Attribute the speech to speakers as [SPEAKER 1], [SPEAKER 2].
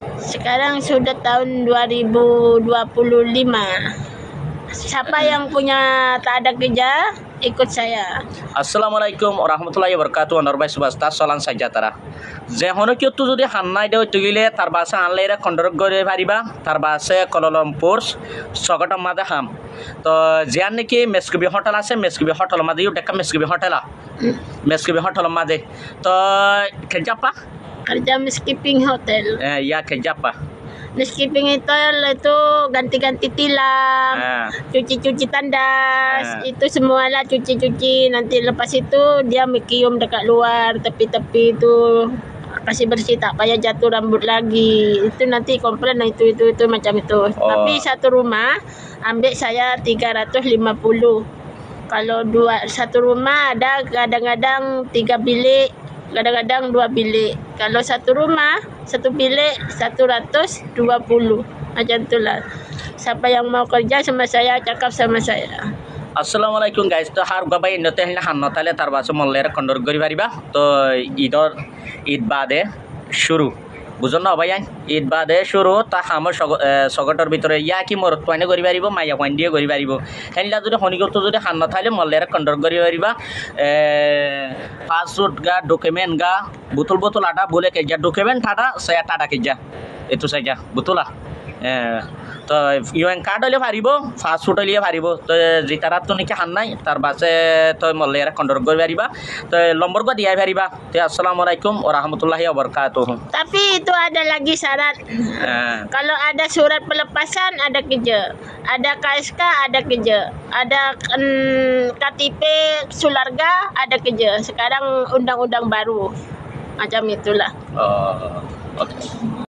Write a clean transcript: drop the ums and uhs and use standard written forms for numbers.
[SPEAKER 1] Sekarang sudah tahun 2025. Siapa yang punya tak ada kerja, ikut saya.
[SPEAKER 2] Assalamualaikum warahmatullahi wabarakatuh. Honorable Subhasta Solan Sajatara. Je hono kyo tu jodi hannai de tugile tar basa anleira kondor gore pariba tar basa Kuala Lumpur sogotam mada ham. To jian ki Meskubi hotel ase Meskubi hotel made yu dekka Meskubi hotel a. Meskubi hotel made. To kejapa?
[SPEAKER 1] Kerja housekeeping hotel.
[SPEAKER 2] Ya kejapa.
[SPEAKER 1] Housekeeping hotel itu ganti-ganti tilam, cuci-cuci tandas, itu semualah cuci-cuci. Nanti lepas itu dia mekium dekat luar tepi-tepi itu, kasih bersih, tak payah jatuh rambut lagi. Itu nanti komplain itu macam itu. Tapi satu rumah ambil saya 350. Kalau satu rumah ada kadang-kadang 3 bilik, kadang-kadang 2 bilik. Kalau satu rumah, satu bilik 120. Macam itulah. Siapa yang mau kerja sama saya, cakap sama saya.
[SPEAKER 2] Assalamualaikum guys. To har gabai note hina hanno tale tar baso mollera kondor gori pariba. To Eid বাদে শুরু বুঝন না ভাই ঈদ বাদে শুরু তা আমার সগটর ভিতরে ইয়া কি মোর তোয়ানে করি পারিব মাইয়া কইন দিয়ে করি পারিব হেনলা যদি হনিগত যদি হান না থাইলে মল্লের কন্ট্রোল করি পারিবা পাসপোর্ট গা ডকুমেন্ট গা বোতল আটা বলে কে যা ডকুমেন্ট ঠাটা সে টাটা কে যা এতো সাই যা বোতলা তো ইউএন কার্ড হলে পারিব পাসপোর্ট হলে পারিব তো যেটার তো নাকি হান নাই তার বাসে তো মল্লের কন্ট্রোল করি পারিবা তো নম্বর গা দিয়া পারিবা তো আসসালামু আলাইকুম ওয়া রাহমাতুল্লাহি ওয়া বারাকাতুহু.
[SPEAKER 1] Tapi itu ada lagi syarat. Kalau ada surat pelepasan ada kerja, ada KSK ada kerja, ada KTP Sularga ada kerja. Sekarang undang-undang baru macam itulah.
[SPEAKER 2] Oke.